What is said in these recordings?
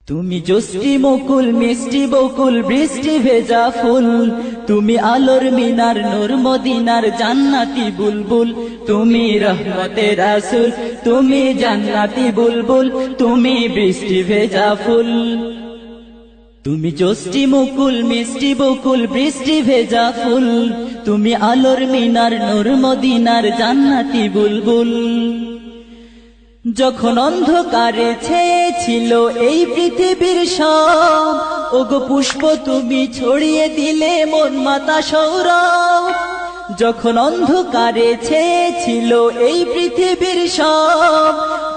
তুমি জোষ্ঠী মুকুল মিষ্টি বকুল বৃষ্টি ভেজা ফুল, তুমি আলোর মিনার নূর মদিনার জান্নাতি বুলবুল, তুমি রহমতের রাসূল, তুমি জান্নাতি বুলবুল, তুমি বৃষ্টি ভেজা ফুল। তুমি জোষ্ঠী মুকুল মিষ্টি বকুল বৃষ্টি ভেজা ফুল, তুমি আলোর মিনার নূর মদিনার জান্নাতি বুলবুল। যখন অন্ধকারে ছেয়েছিল এই পৃথিবীর সব, ওগো পুষ্প তুমি ছড়িয়ে দিলে মন মাতা সৌরভ। যখন অন্ধকারে ছেয়েছিল এই পৃথিবীর সব,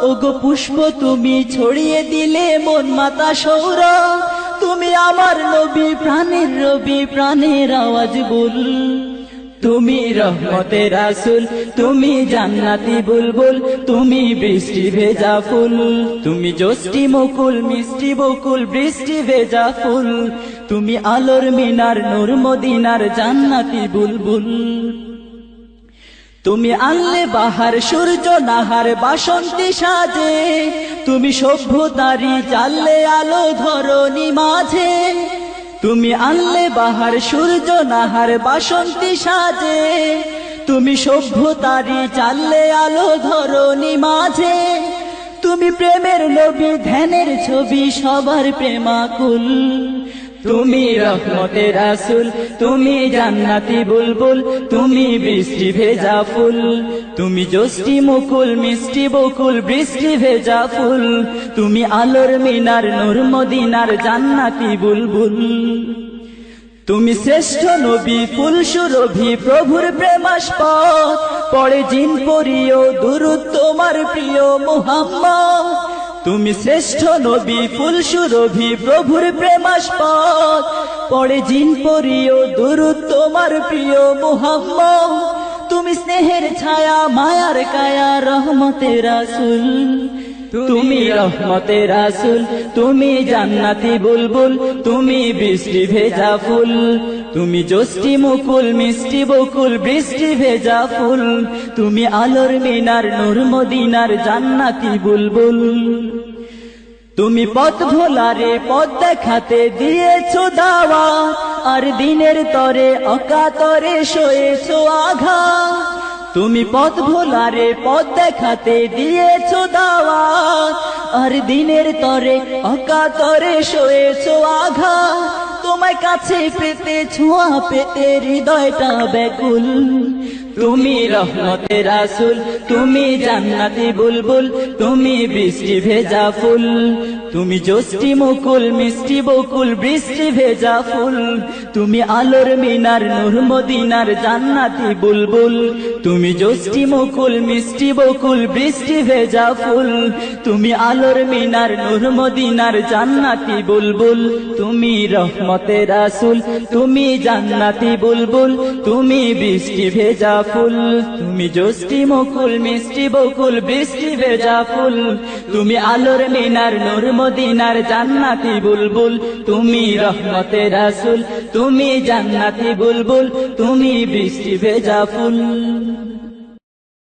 ওগো পুষ্প তুমি ছড়িয়ে দিলে মন মাতা সৌরভ। তুমি আমার নবী প্রাণের রবি প্রাণের আওয়াজ বল, তুমি রহমতের রাসূল, তুমি জান্নাতি বুলবুল, তুমি বৃষ্টি ভেজা ফুল। তুমি জোষ্ঠী মুকুল মিষ্টি বকুল বৃষ্টি ভেজা ফুল, তুমি আলোর মিনার নূর মদিনার জান্নাতি বুলবুল। তুমি আনলে বাহার সূর্য নাহার বাসন্তী সাজে, তুমি সভ্যতারি জানলে আলো ধরণী মাঝে। তুমি আনলে বাহার সূর্য নাহার বাসন্তী সাজে, তুমি সভ্যতারি চাললে আলো ধরণী মাঝে। তুমি প্রেমের নবী ধ্যানের ছবি সবার প্রেমাকুল, তুমি রহমতের রাসূল, তুমি জান্নাতি বুলবুল, তুমি বৃষ্টি ভেজা ফুল। তুমি জোষ্ঠী মুকুল মিষ্টি বকুল বৃষ্টি ভেজা ফুল, তুমি আলোর মিনার নূর মদিনার জান্নাতি বুলবুল। তুমি শ্রেষ্ঠ নবী ফুল সুরভি প্রভুর প্রেমাস্পদ, পড়ে জিন পড়িও দুরূদ তোমার প্রিয় মুহাম্মদ। তুমি শ্রেষ্ঠ নবী ফুল সুরভি প্রভুর প্রেমাস্পদ, পড়ে জিন পড়িও দুরূদ তোমার প্রিয় মুহাম্মদ। তুমি স্নেহের ছায়া মায়ার কায়া রহমতের রাসূল, তুমি রহমতের রাসূল, তুমি জান্নাতি বুলবুল, তুমি বৃষ্টি ভেজা ফুল। তুমি জোষ্ঠী মুকুল মিষ্টি বকুল বৃষ্টি ভেজা ফুল, তুমি আলোর মিনার নূর মদিনার জান্নাতি বুলবুল। তুমি পথ ভোলারে পথ দেখাতে দিয়েছো দাওয়াত, আর দিনের তরে অকাতরে সয়েছো আঘাত। তুমি পথ ভোলারে পথ দেখাতে দিয়েছো দাওয়াত, আর দিনের তরে অকাতরে সয়েছো আঘাত। তোমায় কাছে পেতে ছোঁয়া পেতে হৃদয়টা ব্যাকুল, তুমি রহমতের রাসূল, তুমি জান্নাতি বুলবুল, তুমি বৃষ্টি ভেজা ফুল। তুমি জোষ্ঠী মুকুল মিষ্টি বকুল বৃষ্টি ভেজা ফুল, তুমি আলোর মিনার নূর মদিনার জান্নাতি বুলবুল। তুমি জোষ্ঠী মুকুল মিষ্টি বকুল বৃষ্টি ভেজা ফুল, তুমি আলোর মিনার নূর মদিনার জান্নাতি বুলবুল। তুমি রহমতের রাসূল, তুমি জান্নাতি বুলবুল, তুমি বৃষ্টি ভেজা ফুল। তুমি জোষ্ঠী মুকুল মিষ্টি বকুল বৃষ্টি ভেজা ফুল, তুমি আলোর মিনার নূর মদিনার জান্নাতি বুলবুল। তুমি রহমতের রাসূল, তুমি জান্নাতি বুলবুল, তুমি বৃষ্টি ভেজা ফুল।